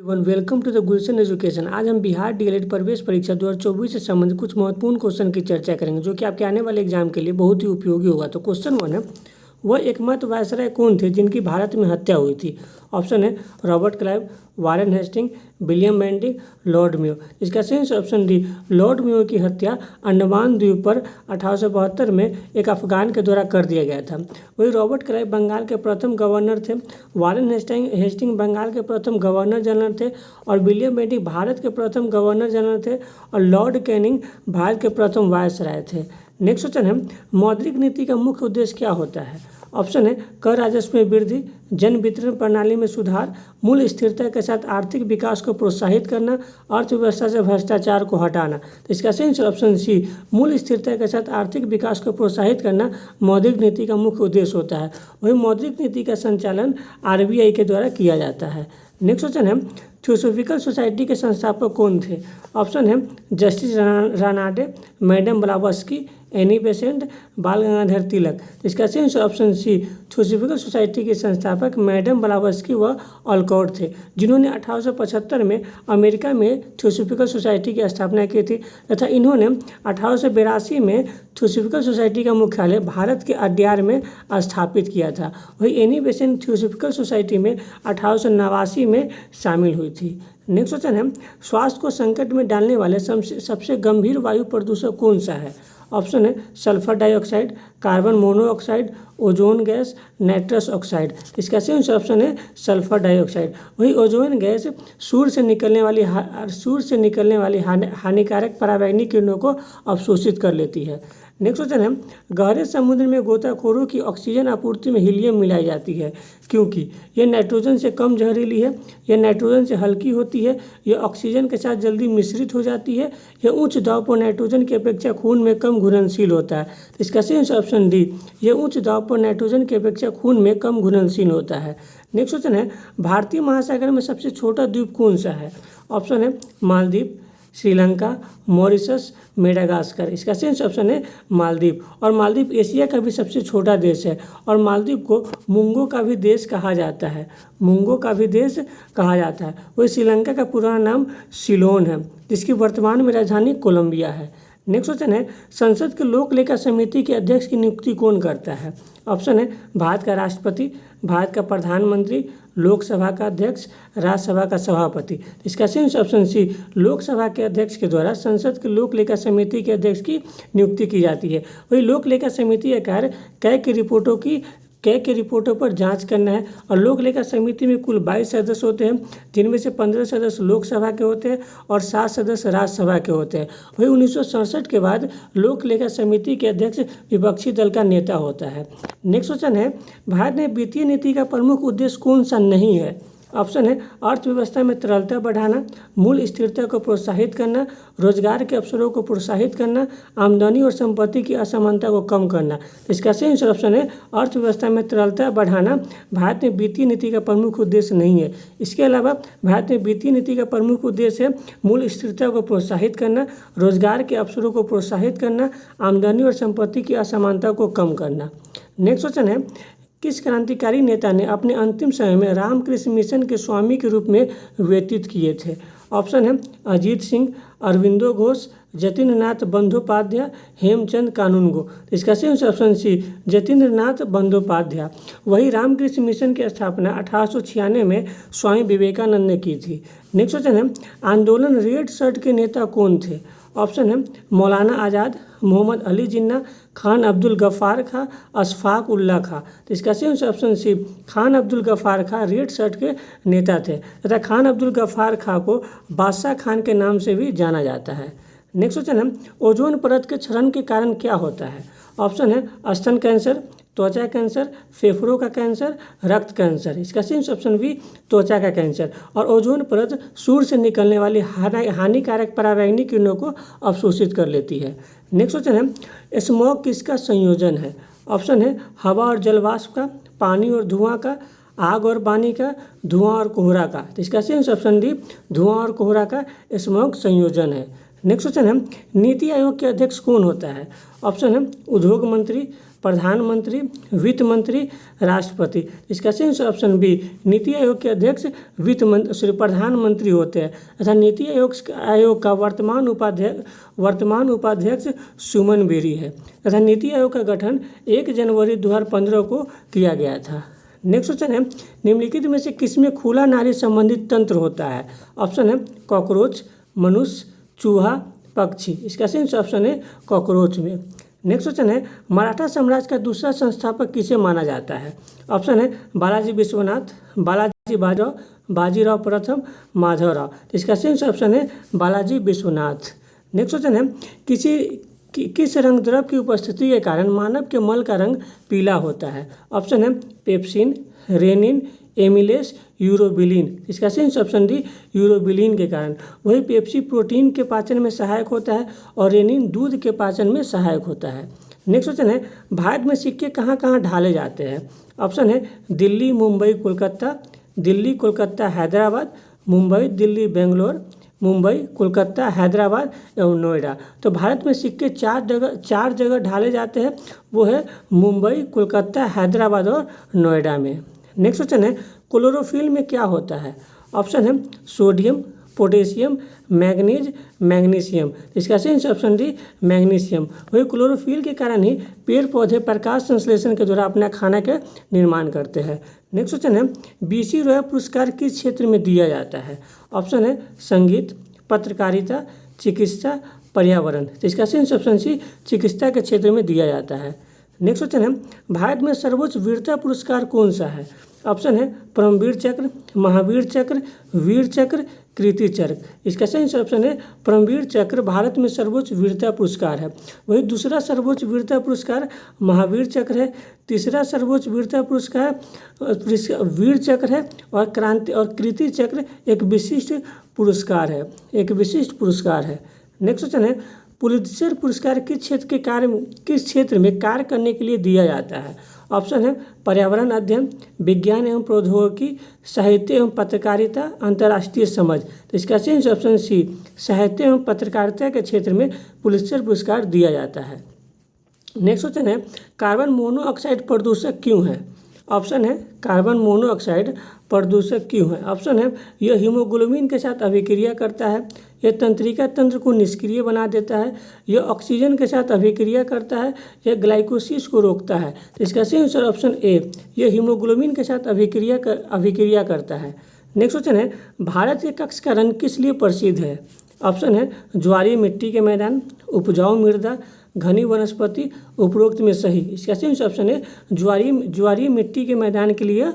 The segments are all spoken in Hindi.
Welcome to the Gulshan education. आज हम बिहार डीएलएड प्रवेश परीक्षा 2024 से संबंधित कुछ महत्वपूर्ण क्वेश्चन की चर्चा करेंगे जो कि आपके आने वाले एग्जाम के लिए बहुत ही उपयोगी होगा। तो क्वेश्चन 1 है, वह एकमात्र वायसराय कौन थे जिनकी भारत में हत्या हुई थी? ऑप्शन है Robert Clive, Warren Hasting, William Bentinck, Lord Mayo. इसका सही ऑप्शन डी, लॉर्ड मेयो की हत्या अंडमान द्वीप पर 1872 में एक अफगान के द्वारा कर दिया गया था। वही रॉबर्ट क्लाइव बंगाल के प्रथम गवर्नर थे, वारेन हेस्टिंग बंगाल के प्रथम गवर्नर जनरल थे और विलियम बेंटिक भारत के प्रथम गवर्नर जनरल थे और लॉर्ड कैनिंग भारत के प्रथम वायसराय थे। नेक्स्ट क्वेश्चन है, मौद्रिक नीति का मुख्य उद्देश्य क्या होता है? ऑप्शन है कर राजस्व में वृद्धि, जन वितरण प्रणाली में सुधार, मूल्य स्थिरता के साथ आर्थिक विकास को प्रोत्साहित करना, अर्थव्यवस्था से भ्रष्टाचार को हटाना। तो इसका सही ऑप्शन सी, मूल्य स्थिरता के साथ आर्थिक विकास को प्रोत्साहित करना मौद्रिक नीति का मुख्य उद्देश्य होता है। वही मौद्रिक नीति का संचालन आरबीआई के द्वारा किया जाता है। नेक्स्ट क्वेश्चन है, थियोसॉफिकल सोसाइटी के संस्थापक कौन थे? ऑप्शन है justice Ranade, madam ब्लावस्की, Annie Besant, बाल गंगाधर तिलक। इसका सही ऑप्शन सी, थियोसॉफिकल सोसाइटी के संस्थापक मैडम ब्लावस्की व ऑलकॉट थे, जिन्होंने 1875 में अमेरिका में थियोसॉफिकल सोसाइटी की स्थापना की थी तथा इन्होंने 1882 में थियोसॉफिकल सोसाइटी का मुख्यालय भारत के अड्यार में स्थापित किया था। वही एनी बेसेंट थियोसॉफिकल सोसाइटी में 1889 में शामिल हुई थी। नेक्स्ट क्वेश्चन है, स्वास्थ्य को संकट में डालने वाले सबसे गंभीर वायु प्रदूषक कौन सा है? ऑप्शन है sulphur dioxide, carbon monoxide, ozone gas, nitrous oxide. इसका सही ऑप्शन है सल्फर डाइऑक्साइड। वही ओजोन गैस सूर्य से निकलने वाली हानिकारक पराबैंगनी किरणों को अवशोषित कर लेती है। नेक्स्ट क्वेश्चन है, गहरे समुद्र में गोताखोरों की ऑक्सीजन आपूर्ति में हीलियम मिलाई जाती है क्योंकि यह नाइट्रोजन से कम जहरीली है, यह नाइट्रोजन से हल्की होती है, यह ऑक्सीजन के साथ जल्दी मिश्रित हो जाती है, यह उच्च दाब पर नाइट्रोजन की अपेक्षा खून में कम घुलनशील होता है। इसका सही ऑप्शन डी, यह उच्च दाब पर नाइट्रोजन की अपेक्षा खून में कम घुलनशील होता है। नेक्स्ट क्वेश्चन है, भारतीय महासागर में सबसे छोटा द्वीप कौन सा है? ऑप्शन है मालदीव, श्रीलंका, मॉरिशस, मेडागास्कर। इसका सही ऑप्शन है मालदीव। और मालदीव एशिया का भी सबसे छोटा देश है और मालदीव को मुंगो का भी देश कहा जाता है। वही श्रीलंका का पुराना नाम सिलोन है जिसकी वर्तमान में राजधानी कोलंबिया है। नेक्स्ट क्वेश्चन है, संसद के लोक लेखा समिति के अध्यक्ष की नियुक्ति कौन करता है? ऑप्शन है भारत का राष्ट्रपति, भारत का प्रधानमंत्री, लोकसभा का अध्यक्ष, राज्यसभा का सभापति। इसका सही ऑप्शन सी, लोकसभा के अध्यक्ष के द्वारा संसद के लोक लेखा समिति के अध्यक्ष की नियुक्ति की जाती है। वही लोक लेखा समिति का कार्य कै के रिपोर्टों पर जांच करना है और लोक लेखा समिति में कुल 22 सदस्य होते हैं जिनमें से 15 सदस्य लोकसभा के होते हैं और 7 सदस्य राज्यसभा के होते हैं। वही 1967 के बाद लोक लेखा समिति के अध्यक्ष विपक्षी दल का नेता होता है। नेक्स्ट क्वेश्चन है, भारत में वित्तीय नीति का प्रमुख उद्देश्य कौन सा नहीं है? ऑप्शन है अर्थव्यवस्था में तरलता बढ़ाना, मूल्य स्थिरता को प्रोत्साहित करना, रोजगार के अवसरों को प्रोत्साहित करना, आमदनी और संपत्ति की असमानता को कम करना। इसका सही ऑप्शन है अर्थव्यवस्था में तरलता बढ़ाना भारत में वित्तीय नीति का प्रमुख उद्देश्य नहीं है। इसके अलावा भारत में वित्तीय नीति का प्रमुख उद्देश्य है मूल्य स्थिरता को प्रोत्साहित करना, रोजगार के अवसरों को प्रोत्साहित करना, आमदनी और संपत्ति की असमानता को कम करना। नेक्स्ट क्वेश्चन है, किस क्रांतिकारी नेता ने अपने अंतिम समय में रामकृष्ण मिशन के स्वामी के रूप में व्यतीत किए थे? ऑप्शन है अजीत सिंह, अरविंदो घोष, जतीन्द्र नाथ बंदोपाध्याय, हेमचंद कानूनगो। इसका सही ऑप्शन सी, जतीन्द्र नाथ बंदोपाध्याय। वही रामकृष्ण मिशन की स्थापना 1896 में स्वामी विवेकानंद ने की थी। नेक्स्ट क्वेश्चन है, आंदोलन रेड शर्ट के नेता कौन थे? ऑप्शन है मौलाना आज़ाद, मोहम्मद अली जिन्ना, खान अब्दुल गफ्फार खां, अशफाक उल्लाह खां। तो इसका सही ऑप्शन सी, खान अब्दुल गफ्फार खां रेड शर्ट के नेता थे तथा खान अब्दुल गफ्फार खां को बादशाह खान के नाम से भी जाना जाता है। नेक्स्ट क्वेश्चन है, ओजोन परत के क्षरण के कारण क्या होता है? ऑप्शन है स्तन कैंसर, त्वचा कैंसर, फेफड़ों का कैंसर, रक्त कैंसर। इसका सही ऑप्शन भी त्वचा का कैंसर। और ओजोन परत सूर्य से निकलने वाली हानिकारक पराबैंगनी किरणों को अवशोषित कर लेती है। नेक्स्ट क्वेश्चन है, स्मॉग किसका संयोजन है? ऑप्शन है हवा और जलवाष्प का, पानी और धुआं का, आग और पानी का, धुआं और कोहरा का। तो इसका सही ऑप्शन डी, धुआं और कोहरा का स्मॉग संयोजन है। नेक्स्ट क्वेश्चन है, नीति आयोग के अध्यक्ष कौन होता है? ऑप्शन है उद्योग मंत्री, प्रधानमंत्री, वित्त मंत्री, राष्ट्रपति। इसका सही answer option B, NITI Aayog के अध्यक्ष प्रधानमंत्री होते हैं तथा नीति आयोग का वर्तमान उपाध्यक्ष सुमन बेरी है तथा नीति आयोग का गठन 1 जनवरी 2015 को किया गया था। नेक्स्ट क्वेश्चन है, निम्नलिखित में से किसमें खुला नारी संबंधित तंत्र होता है? ऑप्शन है कॉकरोच, मनुष्य, चूहा, पक्षी। इसका सही ऑप्शन है कॉकरोच में। नेक्स्ट क्वेश्चन है, मराठा साम्राज्य का दूसरा संस्थापक किसे माना जाता है? ऑप्शन है बालाजी विश्वनाथ, बालाजी बाजीराव प्रथम, माधवराव। इसका सही ऑप्शन है बालाजी विश्वनाथ। नेक्स्ट क्वेश्चन है, किस रंग द्रव की उपस्थिति के कारण मानव के मल का रंग पीला होता है? ऑप्शन है पेप्सिन, रेनिन, एमिलेस, यूरोबिलिन। इसका सही ऑप्शन डी, यूरोबिलिन के कारण। वही पेप्सी प्रोटीन के पाचन में सहायक होता है और रेनिन दूध के पाचन में सहायक होता है। नेक्स्ट क्वेश्चन है, भारत में सिक्के कहाँ कहाँ ढाले जाते हैं? ऑप्शन है दिल्ली, मुंबई, कोलकाता, दिल्ली, कोलकाता, हैदराबाद, मुंबई, दिल्ली, बेंगलोर, मुंबई, कोलकाता, हैदराबाद एवं नोएडा। तो भारत में सिक्के चार जगह ढाले जाते हैं, वो है मुंबई, कोलकाता, हैदराबाद और नोएडा में। नेक्स्ट क्वेश्चन है, क्लोरोफिल में क्या होता है? ऑप्शन है सोडियम, पोटेशियम, मैग्नीज, मैग्नीशियम। इसका सही ऑप्शन डी, मैग्नीशियम। वही क्लोरोफिल के कारण ही पेड़ पौधे प्रकाश संश्लेषण के द्वारा अपना खाना का निर्माण करते हैं। नेक्स्ट क्वेश्चन है, BC रॉय पुरस्कार किस क्षेत्र में दिया जाता है? ऑप्शन है संगीत, पत्रकारिता, चिकित्सा, पर्यावरण। तो इसका सही ऑप्शन सी, चिकित्सा के क्षेत्र में दिया जाता है। नेक्स्ट क्वेश्चन है, भारत में सर्वोच्च वीरता पुरस्कार कौन सा है? ऑप्शन है परमवीर चक्र, महावीर चक्र, वीर चक्र, कीर्ति चक्र। इसका सही ऑप्शन है परमवीर चक्र भारत में सर्वोच्च वीरता पुरस्कार है। वही दूसरा सर्वोच्च वीरता पुरस्कार महावीर चक्र है, तीसरा सर्वोच्च वीरता पुरस्कार वीर चक्र है और कीर्ति चक्र एक विशिष्ट पुरस्कार है, नेक्स्ट क्वेश्चन है, पुलित्जर पुरस्कार किस क्षेत्र में कार्य करने के लिए दिया जाता है? ऑप्शन है पर्यावरण अध्ययन, विज्ञान एवं प्रौद्योगिकी, साहित्य एवं पत्रकारिता, अंतर्राष्ट्रीय समझ। तो इसका सही ऑप्शन सी, साहित्य एवं पत्रकारिता के क्षेत्र में पुलित्जर पुरस्कार दिया जाता है। नेक्स्ट क्वेश्चन है, कार्बन मोनोऑक्साइड प्रदूषक क्यों है? ऑप्शन है कार्बन मोनोऑक्साइड प्रदूषक क्यों है? ऑप्शन है यह हीमोग्लोबिन के साथ अभिक्रिया करता है, यह तंत्रिका तंत्र को निष्क्रिय बना देता है, यह ऑक्सीजन के साथ अभिक्रिया करता है, यह ग्लाइकोसिस को रोकता है। तो इसका सही आंसर ऑप्शन ए, यह हीमोग्लोबिन के साथ अभिक्रिया करता है। नेक्स्ट क्वेश्चन है, भारत के कच्छ का रंग किस लिए प्रसिद्ध है? ऑप्शन है ज्वारीय मिट्टी के मैदान, उपजाऊ मृदा, घनी वनस्पति, उपरोक्त में सही। इसका सही ऑप्शन है ज्वारीय मिट्टी के मैदान के लिए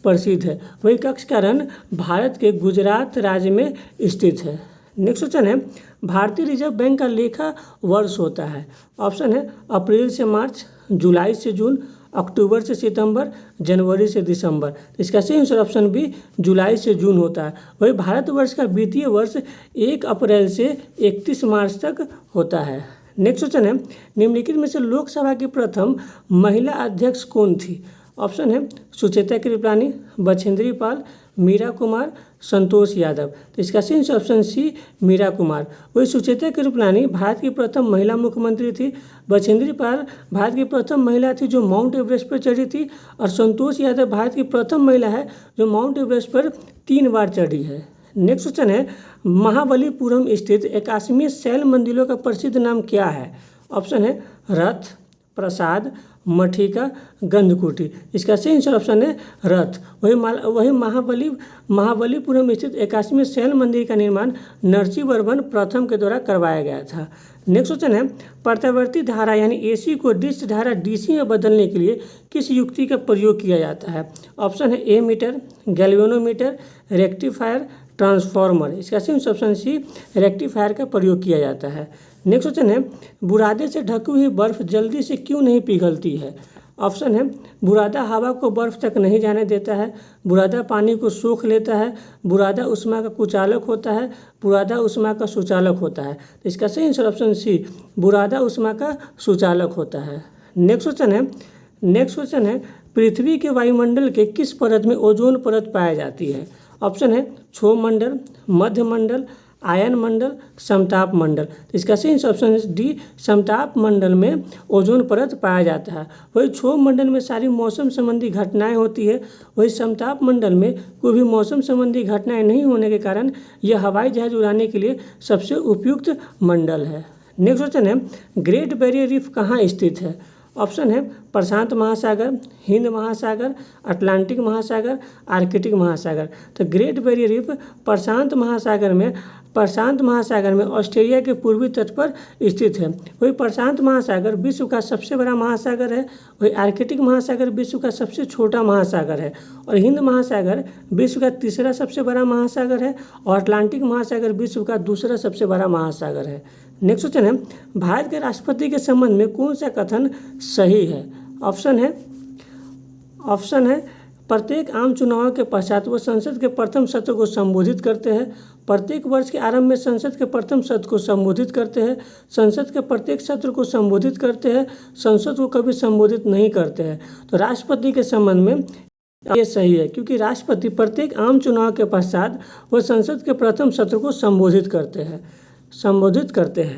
प्रसिद्ध है। वही कच्छ का रण भारत के गुजरात राज्य में स्थित है। नेक्स्ट क्वेश्चन है, भारतीय रिजर्व बैंक का लेखा वर्ष होता है? ऑप्शन है अप्रैल से मार्च, जुलाई से जून, अक्टूबर से सितंबर, जनवरी से दिसंबर। इसका सही आंसर ऑप्शन बी, जुलाई से जून होता है। वही भारतवर्ष का वित्तीय वर्ष 1 अप्रैल से 31 मार्च तक होता है। नेक्स्ट क्वेश्चन है, निम्नलिखित में से लोकसभा की प्रथम महिला अध्यक्ष कौन थी? ऑप्शन है सुचेता कृपलानी, बछेंद्री पाल, मीरा कुमार, संतोष यादव। तो इसका सही ऑप्शन सी, मीरा कुमार। वही सुचेता कृपलानी भारत की प्रथम महिला मुख्यमंत्री थी, बछेंद्री पाल भारत की प्रथम महिला थी जो माउंट एवरेस्ट पर चढ़ी थी, और संतोष यादव भारत की प्रथम महिला है जो माउंट एवरेस्ट पर 3 बार चढ़ी है। नेक्स्ट क्वेश्चन है, महाबलीपुरम स्थित 81 शैल मंदिरों का प्रसिद्ध नाम क्या है? ऑप्शन है रथ, प्रसाद, मठिका, गंधकुटी। इसका सही आंसर ऑप्शन है रथ। वही महाबलीपुरम स्थित 81वें शैल मंदिर का निर्माण नरसिंहवर्मन प्रथम के द्वारा करवाया गया था। नेक्स्ट क्वेश्चन है, प्रत्यावर्ती धारा यानी AC को डिश धारा DC में बदलने के लिए किस युक्ति का प्रयोग किया जाता है? ऑप्शन है एमीटर, गैल्वेनोमीटर, रेक्टिफायर, ट्रांसफार्मर। इसका सही ऑप्शन सी, रेक्टिफायर का प्रयोग किया जाता है। नेक्स्ट क्वेश्चन है, बुरादे से ढकी हुई बर्फ जल्दी से क्यों नहीं पिघलती है? ऑप्शन है बुरादा हवा को बर्फ तक नहीं जाने देता है, बुरादा पानी को सोख लेता है, बुरादा उष्मा का कुचालक होता है, बुरादा उष्मा का सुचालक होता है। तो इसका सही आंसर ऑप्शन सी, बुरादा उष्मा का सुचालक होता है। नेक्स्ट क्वेश्चन है, पृथ्वी के वायुमंडल के किस परत में ओजोन परत पाई जाती है? ऑप्शन है क्षोभ मंडल, मध्य मंडल, आयन मंडल, समताप मंडल। तो इसका सही ऑप्शन है डी, समताप मंडल में ओजोन परत पाया जाता है। वही क्षोभ मंडल में सारी मौसम संबंधी घटनाएं होती है। वही समताप मंडल में कोई भी मौसम संबंधी घटनाएं नहीं होने के कारण यह हवाई जहाज उड़ाने के लिए सबसे उपयुक्त मंडल है। नेक्स्ट क्वेश्चन है, ग्रेट बैरियर रीफ कहाँ स्थित है? ऑप्शन है प्रशांत महासागर, हिंद महासागर, अटलांटिक महासागर, आर्कटिक महासागर। तो ग्रेट बैरियर रीफ प्रशांत महासागर में ऑस्ट्रेलिया के पूर्वी तट पर स्थित है। वही प्रशांत महासागर विश्व का सबसे बड़ा महासागर है। वही आर्कटिक महासागर विश्व का सबसे छोटा महासागर है। और हिंद महासागर विश्व का तीसरा सबसे बड़ा महासागर है। और अटलांटिक महासागर विश्व का दूसरा सबसे बड़ा महासागर है। नेक्स्ट क्वेश्चन है, भारत के राष्ट्रपति के संबंध में कौन सा कथन सही है? ऑप्शन है प्रत्येक आम चुनाव के पश्चात वो संसद के प्रथम सत्र को संबोधित करते हैं। प्रत्येक वर्ष के आरंभ में संसद के प्रथम सत्र को संबोधित करते हैं। संसद के प्रत्येक सत्र को संबोधित करते हैं। संसद को कभी संबोधित नहीं करते हैं। तो राष्ट्रपति के संबंध में ये सही है, क्योंकि राष्ट्रपति प्रत्येक आम चुनाव के पश्चात वह संसद के प्रथम सत्र को संबोधित करते हैं।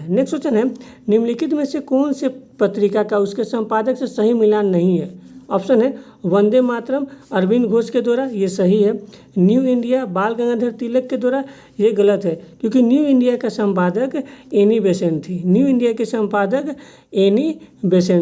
नेक्स्ट क्वेश्चन है, निम्नलिखित में से कौन से पत्रिका का उसके संपादक से सही मिलान नहीं है? ऑप्शन है वंदे मातरम अरविंद घोष के द्वारा, ये सही है। न्यू इंडिया बाल गंगाधर तिलक के द्वारा, ये गलत है, क्योंकि न्यू इंडिया का संपादक एनी बेसेंट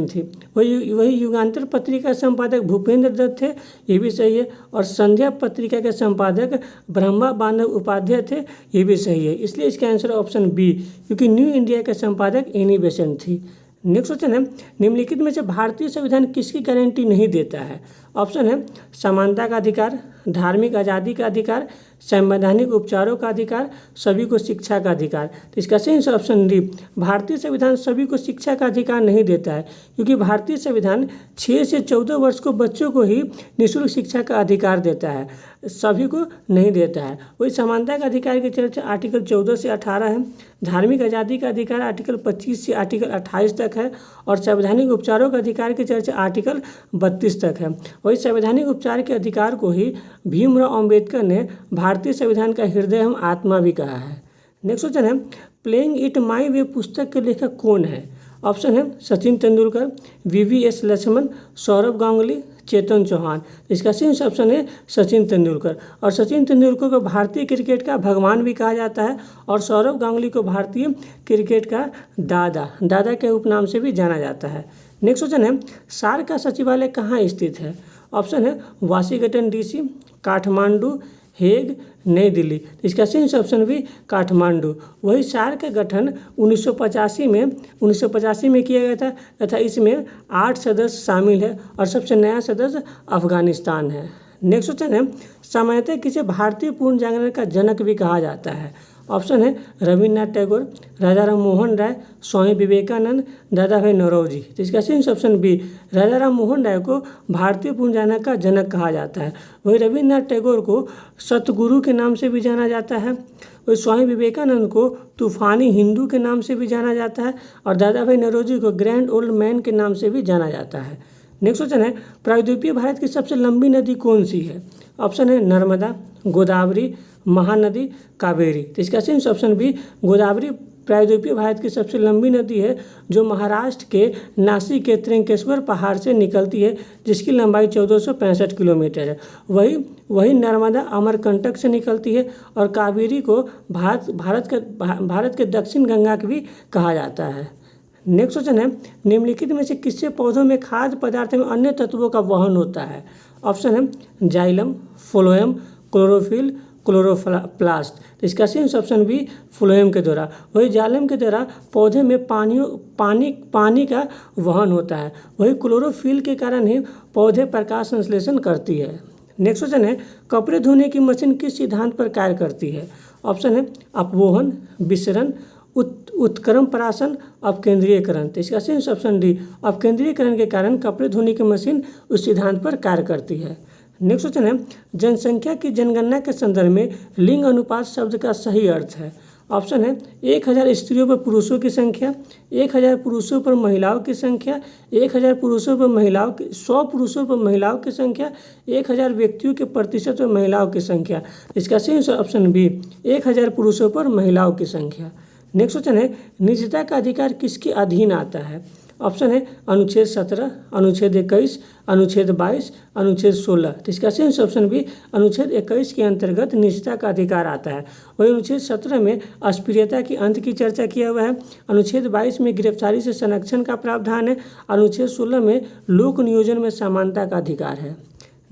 थी। वही युगांतर पत्रिका संपादक भूपेंद्र दत्त थे, ये भी सही है। और संध्या पत्रिका के संपादक ब्रह्मा बांधव उपाध्याय थे, ये भी सही है। इसलिए इसका आंसर ऑप्शन बी, क्योंकि न्यू इंडिया का संपादक एनी बेसेंट थी। नेक्स्ट क्वेश्चन है, निम्नलिखित में से भारतीय संविधान किसकी गारंटी नहीं देता है? ऑप्शन है समानता का अधिकार, धार्मिक आज़ादी का अधिकार, संवैधानिक उपचारों का अधिकार, सभी को शिक्षा का अधिकार। तो इसका सही ऑप्शन डी, भारतीय संविधान सभी को शिक्षा का अधिकार नहीं देता है, क्योंकि भारतीय संविधान 6 से 14 वर्ष को बच्चों को ही निःशुल्क शिक्षा का अधिकार देता है, सभी को नहीं देता है। वही समानता का अधिकार की चर्चा आर्टिकल 14 से 18 है। धार्मिक आज़ादी का अधिकार आर्टिकल 25 से आर्टिकल 28 तक है। और संवैधानिक उपचारों का अधिकार की चर्चा आर्टिकल 32 तक है। वही संवैधानिक उपचार के अधिकार को ही भीमराव अंबेडकर ने भारतीय संविधान का हृदय एवं आत्मा भी कहा है। नेक्स्ट क्वेश्चन है, प्लेइंग इट माई वे पुस्तक के लेखक कौन है? ऑप्शन है सचिन तेंदुलकर, VVS लक्ष्मण, सौरभ गांगुली, चेतन चौहान। इसका सही ऑप्शन है सचिन तेंदुलकर। और सचिन तेंदुलकर को भारतीय क्रिकेट का भगवान भी कहा जाता है। और सौरभ गांगुली को भारतीय क्रिकेट का दादा के उपनाम से भी जाना जाता है। नेक्स्ट क्वेश्चन है, सार्क का सचिवालय कहाँ स्थित है? ऑप्शन है वाशिंगटन DC, काठमांडू, हेग, नई दिल्ली। इसका सही ऑप्शन भी काठमांडू। वही सार्क का गठन 1985 में किया गया था तथा इसमें 8 सदस्य शामिल है और सबसे नया सदस्य अफगानिस्तान है। नेक्स्ट क्वेश्चन है, सामान्यतः किसे भारतीय पूर्ण जागरण का जनक भी कहा जाता है? ऑप्शन है रविन्द्रनाथ टैगोर, राजा राम मोहन राय, स्वामी विवेकानंद, दादा भाई नौरोजी। तो इसका सही ऑप्शन बी, राजा राम मोहन राय को भारतीय पूर्ण जागरण का जनक कहा जाता है। वही रविन्द्रनाथ टैगोर को सतगुरु के नाम से भी जाना जाता है। वही स्वामी विवेकानंद को तूफानी हिंदू के नाम से भी जाना जाता है। और दादा भाई नौरोजी को ग्रैंड ओल्ड मैन के नाम से भी जाना जाता है। नेक्स्ट क्वेश्चन है, प्रायद्वीपीय भारत की सबसे लंबी नदी कौन सी है? ऑप्शन है नर्मदा, गोदावरी, महानदी, कावेरी। तो इसका सही ऑप्शन बी, गोदावरी प्रायद्वीपीय भारत की सबसे लंबी नदी है, जो महाराष्ट्र के नासिक के त्र्यंकेश्वर पहाड़ से निकलती है, जिसकी लंबाई 1465 किलोमीटर है। वही नर्मदा अमरकंटक से निकलती है। और कावेरी को भारत के दक्षिण गंगा भी कहा जाता है। नेक्स्ट क्वेश्चन है, निम्नलिखित में से किससे पौधों में खाद्य पदार्थ में अन्य तत्वों का वहन होता है? ऑप्शन है जाइलम, फ्लोएम, क्लोरोफिल, क्लोरोप्लास्ट। तो इसका सही ऑप्शन भी फ्लोएम के द्वारा। वही जाइलम के द्वारा पौधे में पानी का वहन होता है। वही क्लोरोफिल के कारण ही पौधे प्रकाश संश्लेषण करती है। नेक्स्ट क्वेश्चन है, कपड़े धोने की मशीन किस सिद्धांत पर कार्य करती है? ऑप्शन है अपवोहन, विसरण, उत्क्रम परासन, अपकेंद्रीयकरण। तो इसका सही ऑप्शन डी, अपकेंद्रीयकरण के कारण कपड़े धोने की मशीन उस सिद्धांत पर कार्य करती है। नेक्स्ट क्वेश्चन है, जनसंख्या की जनगणना के संदर्भ में लिंग अनुपात शब्द का सही अर्थ है? ऑप्शन है 1000 स्त्रियों पर पुरुषों की संख्या, 1000 पुरुषों पर महिलाओं की संख्या, 1000 पुरुषों पर महिलाओं की 100 पुरुषों पर महिलाओं की संख्या, 1000 व्यक्तियों के प्रतिशत पर महिलाओं की संख्या। इसका सही आंसर ऑप्शन बी 1000 पुरुषों पर महिलाओं की संख्या। नेक्स्ट क्वेश्चन है निजता का अधिकार किसके अधीन आता है? ऑप्शन है अनुच्छेद 17, अनुच्छेद 21, अनुच्छेद 22, अनुच्छेद 16। तो इसका सही आंसर ऑप्शन बी अनुच्छेद 21 के अंतर्गत निजता का अधिकार आता है। वही अनुच्छेद 17 में अस्पृश्यता के अंत की चर्चा किया हुआ है। अनुच्छेद 22 में गिरफ्तारी से संरक्षण का प्रावधान है। अनुच्छेद 16 में लोक नियोजन में समानता का अधिकार है।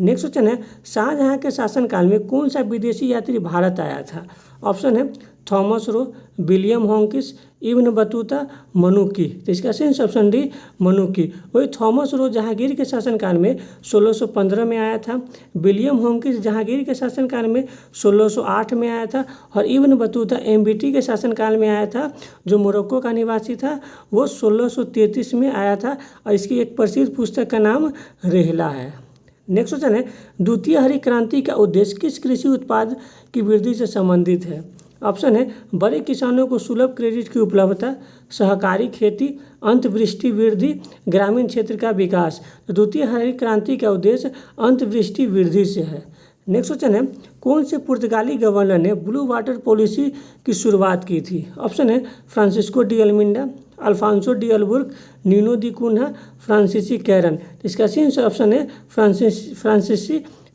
नेक्स्ट क्वेश्चन है शाहजहां के शासनकाल में कौन सा विदेशी यात्री भारत आया था? ऑप्शन है Thomas Roe, William Hawkins, Ibn Battuta, Manucci. तो इसका सही ऑप्शन डी मनुकी। वही थॉमस रो जहांगीर के शासनकाल में 1615 में आया था। विलियम हॉकिंस जहांगीर के शासनकाल में 1608 में आया था। और इब्न बतूता एमबीटी के शासनकाल में आया था, जो मोरक्को का निवासी था। वो 1633 में आया था और इसकी एक प्रसिद्ध पुस्तक का नाम रेहला है। नेक्स्ट क्वेश्चन है द्वितीय हरित क्रांति का उद्देश्य किस कृषि उत्पाद की वृद्धि से संबंधित है? ऑप्शन है बड़े किसानों को सुलभ क्रेडिट की उपलब्धता, सहकारी खेती, अंतर्वृष्टि वृद्धि, ग्रामीण क्षेत्र का विकास। द्वितीय हरित क्रांति का उद्देश्य अंतर्वृष्टि वृद्धि से है। नेक्स्ट क्वेश्चन है कौन से पुर्तगाली गवर्नर ने ब्लू वाटर पॉलिसी की शुरुआत की थी? ऑप्शन है Francisco de Almeida, Alfonso de Albuquerque, Nino da Cunha, Francois Caron. इसका सही ऑप्शन है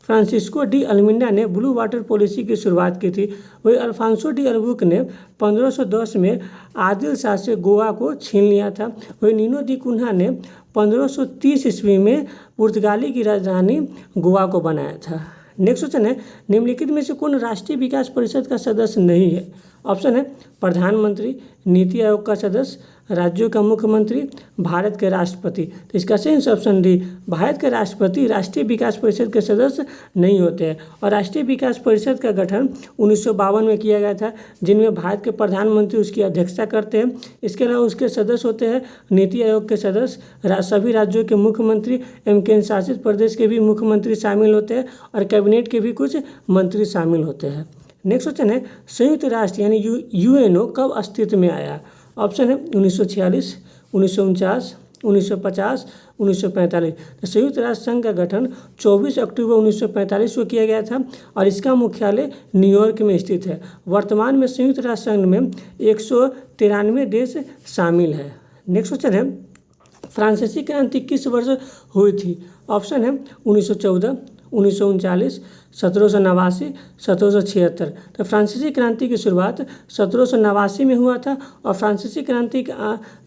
फ्रांसिस्को डी अल्मिंडा ने ब्लू वाटर पॉलिसी की शुरुआत की थी। वही अल्फांसो डी अल्बुर्क ने 1510 में आदिल शाह से गोवा को छीन लिया था। वही नीनो दी कुन्हा ने 1530 ईस्वी में पुर्तगाली की राजधानी गोवा को बनाया था। नेक्स्ट क्वेश्चन है निम्नलिखित में से कौन राष्ट्रीय विकास परिषद का सदस्य नहीं है? ऑप्शन है प्रधानमंत्री, नीति आयोग का सदस्य, राज्यों का मुख्यमंत्री, भारत के राष्ट्रपति। तो इसका सही ऑप्शन डी भारत के राष्ट्रपति राष्ट्रीय विकास परिषद के सदस्य नहीं होते हैं। और राष्ट्रीय विकास परिषद का गठन 1952 में किया गया था, जिनमें भारत के प्रधानमंत्री उसकी अध्यक्षता करते हैं। इसके अलावा उसके सदस्य होते हैं नीति आयोग के सदस्य, सभी राज्यों के मुख्यमंत्री एवं केंद्र शासित प्रदेश के भी मुख्यमंत्री शामिल होते हैं और कैबिनेट के भी कुछ मंत्री शामिल होते हैं। नेक्स्ट क्वेश्चन है संयुक्त राष्ट्र यानी यूएनओ कब अस्तित्व में आया? ऑप्शन है 1946, 1949, 1950, 1945। तो संयुक्त राष्ट्र संघ का गठन 24 अक्टूबर 1945 को किया गया था और इसका मुख्यालय न्यूयॉर्क में स्थित है। वर्तमान में संयुक्त राष्ट्र संघ में 193 देश शामिल है। नेक्स्ट क्वेश्चन है फ्रांसीसी क्रांति किस वर्ष हुई थी? ऑप्शन है 1914, 1939, 1789, 1776। तो फ्रांसीसी क्रांति की शुरुआत 1789 में हुआ था और फ्रांसीसी क्रांति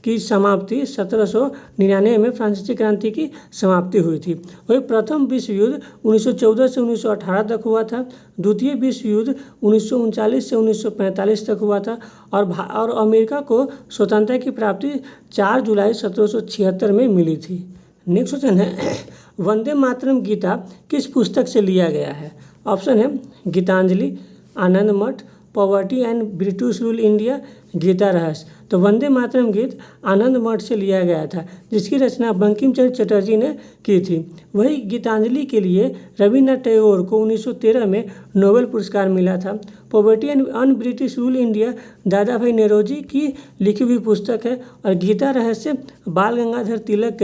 की समाप्ति 1799 में फ्रांसीसी क्रांति की समाप्ति हुई थी। वही प्रथम विश्व युद्ध 1914 से 1918 तक हुआ था। द्वितीय विश्व युद्ध 1939 से 1945 तक हुआ था और अमेरिका को स्वतंत्रता की प्राप्ति 4 जुलाई 1776 में मिली थी। नेक्स्ट क्वेश्चन है वंदे मातरम गीता किस पुस्तक से लिया गया है? ऑप्शन है Gitanjali, Anand Math, poverty and British rule India, Gita Rahasya. तो वंदे मातरम गीत आनंद मठ से लिया गया था, जिसकी रचना बंकिम चंद्र चटर्जी ने की थी। वही गीतांजलि के लिए रविन्द्रनाथ टैगोर को 1913 में नोबेल पुरस्कार मिला था। Poverty and un British rule India दादा भाई नौरोजी की लिखी हुई पुस्तक है और गीता रहस्य बाल गंगाधर तिलक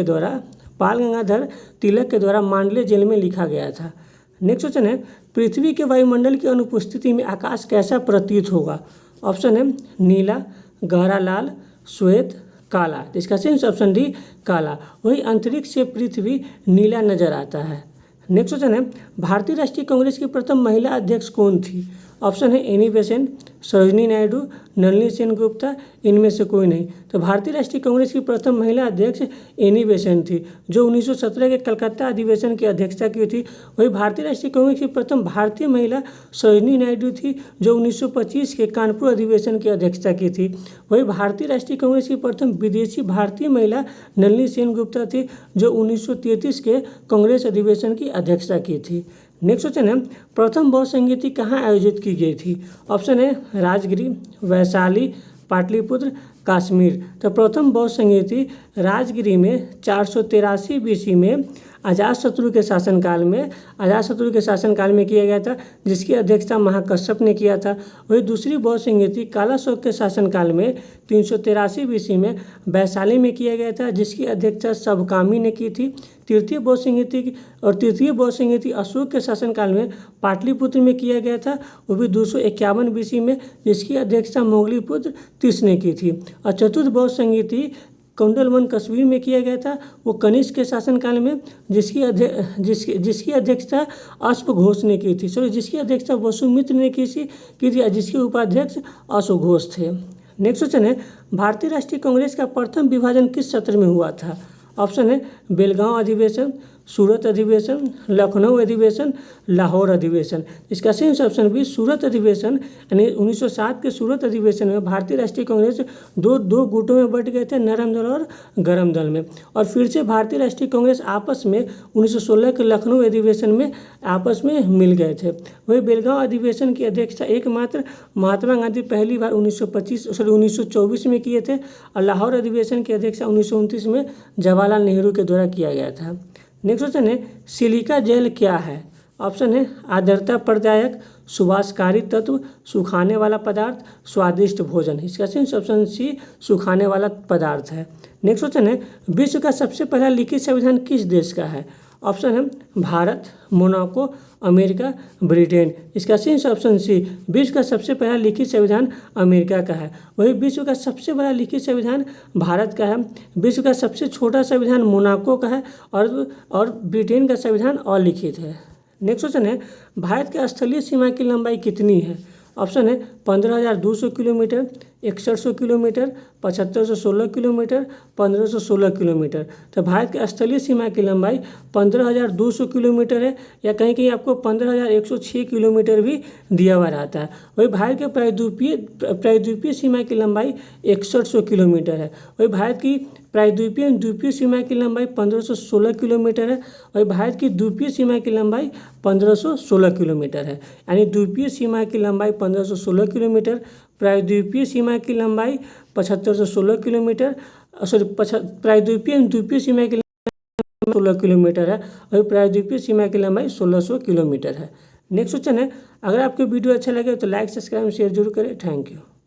के द्वारा मांडले जेल में लिखा गया था। नेक्स्ट क्वेश्चन है पृथ्वी के वायुमंडल की अनुपस्थिति में आकाश कैसा प्रतीत होगा? ऑप्शन है नीला, गहरा लाल, श्वेत, काला। इसका सही ऑप्शन डी काला। वही अंतरिक्ष से पृथ्वी नीला नजर आता है। नेक्स्ट क्वेश्चन है भारतीय राष्ट्रीय कांग्रेस की प्रथम महिला अध्यक्ष कौन थी? ऑप्शन है एनी बेसेंट, सरोजिनी नायडू, नलिनी सेनगुप्ता, इनमें से कोई नहीं। तो भारतीय राष्ट्रीय कांग्रेस की प्रथम महिला अध्यक्ष एनी बेसेंट थी, जो 1917 के कलकत्ता अधिवेशन की अध्यक्षता की थी। वही भारतीय राष्ट्रीय कांग्रेस की प्रथम भारतीय महिला सरोजिनी नायडू थी, जो 1925 के कानपुर अधिवेशन की अध्यक्षता की थी। वही भारतीय राष्ट्रीय कांग्रेस की प्रथम विदेशी भारतीय महिला नलिनी सेनगुप्ता थी, जो 1933 के कांग्रेस अधिवेशन की अध्यक्षता की थी। नेक्स्ट क्वेश्चन है प्रथम बहुसंगीति कहाँ आयोजित की गई थी? ऑप्शन है राजगिरी, वैशाली, पाटलिपुत्र, कश्मीर। तो प्रथम बौद्ध संस्कृति राजगिरी में 483 BC में अजातशत्रु के शासनकाल में किया गया था, जिसकी अध्यक्षता महाकश्यप ने किया था। वही दूसरी बौद्ध संस्कृति कालाशोक के शासनकाल में 383 BC में वैशाली में किया गया था, जिसकी अध्यक्षता सबकामी ने की थी। तृतीय बौद्ध संस्कृति अशोक के शासनकाल में पाटलिपुत्र में किया गया था, वो भी 251 BC में, जिसकी अध्यक्षता मोगलीपुत्र तीस ने की थी। और चतुर्थ बौद्ध संस्कृति कुंडलवन कश्मीर में किया गया था, वो कनिष्क के शासनकाल में, जिसकी अध्यक्षता अश्वघोष ने की थी। जिसकी अध्यक्षता वसुमित्र ने की थी, जिसके उपाध्यक्ष अश्वघोष थे। नेक्स्ट क्वेश्चन है, भारतीय राष्ट्रीय कांग्रेस का प्रथम विभाजन किस सत्र में हुआ था? ऑप्शन है बेलगांव अधिवेशन, सूरत अधिवेशन, लखनऊ अधिवेशन, लाहौर अधिवेशन। इसका सही ऑप्शन भी सूरत अधिवेशन, यानी 1907 के सूरत अधिवेशन में भारतीय राष्ट्रीय कांग्रेस दो गुटों में बंट गए थे, नरम दल और गरम दल में। और फिर से भारतीय राष्ट्रीय कांग्रेस आपस में 1916 के लखनऊ अधिवेशन में आपस में मिल गए थे। वही बेलगांव अधिवेशन की अध्यक्षता एकमात्र महात्मा गांधी पहली बार 1924 में किए थे, और लाहौर अधिवेशन की अध्यक्षता 1929 में जवाहरलाल नेहरू के द्वारा किया गया था। नेक्स्ट क्वेश्चन है, सिलिका जेल क्या है? ऑप्शन है आर्द्रता प्रदायक, सुवासकारी तत्व, सुखाने वाला पदार्थ, स्वादिष्ट भोजन। इसका सही ऑप्शन सी सुखाने वाला पदार्थ है। नेक्स्ट क्वेश्चन है, विश्व का सबसे पहला लिखित संविधान किस देश का है? ऑप्शन है भारत, मोनाको, अमेरिका, ब्रिटेन। इसका सही ऑप्शन सी विश्व का सबसे पहला लिखित संविधान अमेरिका का है। वही विश्व का सबसे बड़ा लिखित संविधान भारत का है। विश्व का सबसे छोटा संविधान मोनाको का है, और ब्रिटेन का संविधान अलिखित है। नेक्स्ट क्वेश्चन है, भारत के स्थलीय सीमा की लंबाई कितनी है? ऑप्शन है 15,200 किलोमीटर, 6100 किलोमीटर, 7516 किलोमीटर, 1516 किलोमीटर। तो भारत के स्थलीय सीमा की लंबाई 15,200 किलोमीटर है, या कहीं कहीं आपको 15,106 किलोमीटर भी दिया हुआ रहता है। वही भारत के प्रायद्वीपीय सीमा की लंबाई 6100 किलोमीटर है। वही भारत की द्वीपीय सीमा की लंबाई 1516 किलोमीटर है। वही भारत की द्वीपीय सीमा की लंबाई 1516 किलोमीटर है, यानी द्वीपीय सीमा की लंबाई 1516 किलोमीटर, प्रायद्वीपीय सीमा की लंबाई 7516 किलोमीटर, द्वीपीय सीमा की लंबाई 16 किलोमीटर है, और प्रायद्वीपीय सीमा की लंबाई 1600 किलोमीटर है। नेक्स्ट क्वेश्चन है, अगर आपको वीडियो अच्छा लगे तो लाइक, सब्सक्राइब, शेयर जरूर करें। Thank you.